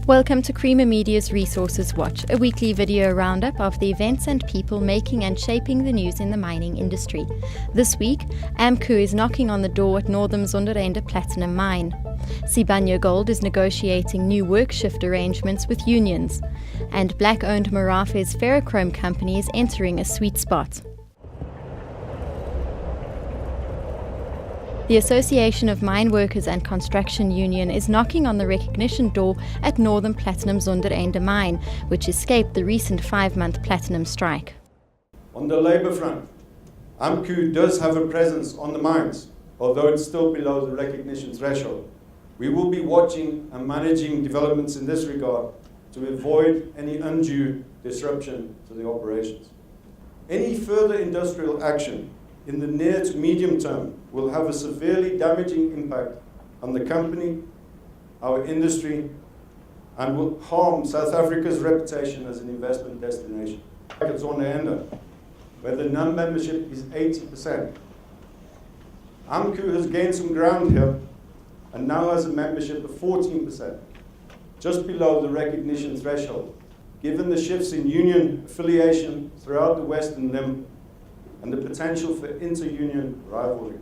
Welcome to Creamer Media's Resources Watch, a weekly video roundup of the events and people making and shaping the news in the mining industry. This week, AMCU is knocking on the door at Northam Zondereinde platinum mine. Sibanye Gold is negotiating new work shift arrangements with unions. And black-owned Merafe's ferrochrome company is entering a sweet spot. The Association of Mine Workers and Construction Union is knocking on the recognition door at Northam Platinum Zondereinde mine, which escaped the recent 5-month platinum strike. On the labour front, AMCU does have a presence on the mines, although it's still below the recognition threshold. We will be watching and managing developments in this regard to avoid any undue disruption to the operations. Any further industrial action in the near to medium term will have a severely damaging impact on the company, our industry, and will harm South Africa's reputation as an investment destination. Like at Zondereinde, where the non-membership is 80%. AMCU has gained some ground here and now has a membership of 14%, just below the recognition threshold, given the shifts in union affiliation throughout the Western Limb and the potential for inter-union rivalry.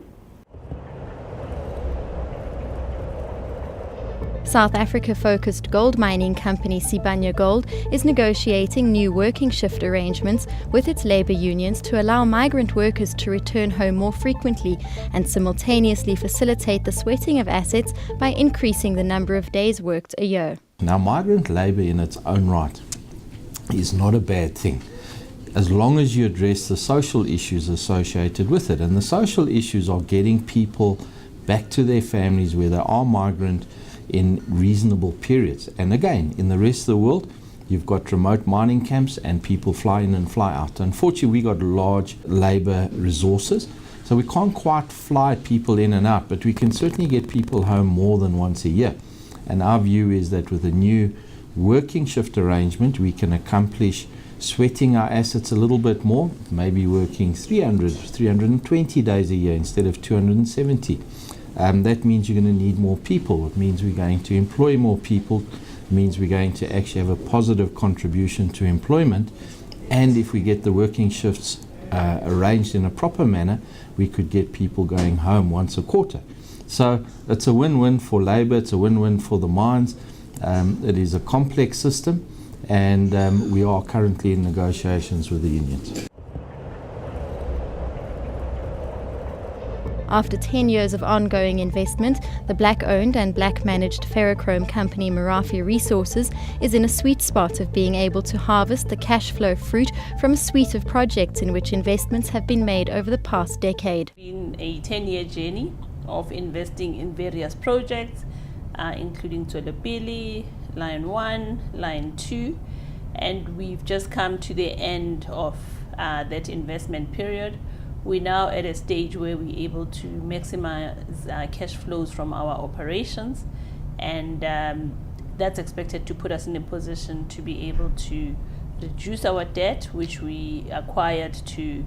South Africa-focused gold mining company Sibanye Gold is negotiating new working shift arrangements with its labour unions to allow migrant workers to return home more frequently and simultaneously facilitate the sweating of assets by increasing the number of days worked a year. Now, migrant labour in its own right is not a bad thing, as long as you address the social issues associated with it. And the social issues are getting people back to their families where they are migrant in reasonable periods. And again, in the rest of the world, you've got remote mining camps and people fly in and fly out. Unfortunately, we got large labour resources, so we can't quite fly people in and out, but we can certainly get people home more than once a year. And our view is that with a new working shift arrangement, we can accomplish sweating our assets a little bit more, maybe working 320 days a year instead of 270. That means you're going to need more people. It means we're going to employ more people. It means we're going to actually have a positive contribution to employment. And if we get the working shifts arranged in a proper manner, we could get people going home once a quarter. So it's a win-win for labour, it's a win-win for the mines. It is a complex system, and we are currently in negotiations with the unions. After 10 years of ongoing investment, the black-owned and black-managed ferrochrome company Merafe Resources is in a sweet spot of being able to harvest the cash flow fruit from a suite of projects in which investments have been made over the past decade. It's been a 10-year journey of investing in various projects, including Tswelopele, Line 1, Line 2, and we've just come to the end of that investment period. We're now at a stage where we're able to maximize cash flows from our operations, and that's expected to put us in a position to be able to reduce our debt, which we acquired to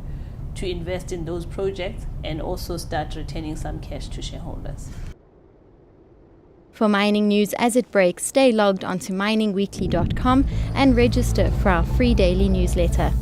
invest in those projects, and also start returning some cash to shareholders. For mining news as it breaks, stay logged onto miningweekly.com and register for our free daily newsletter.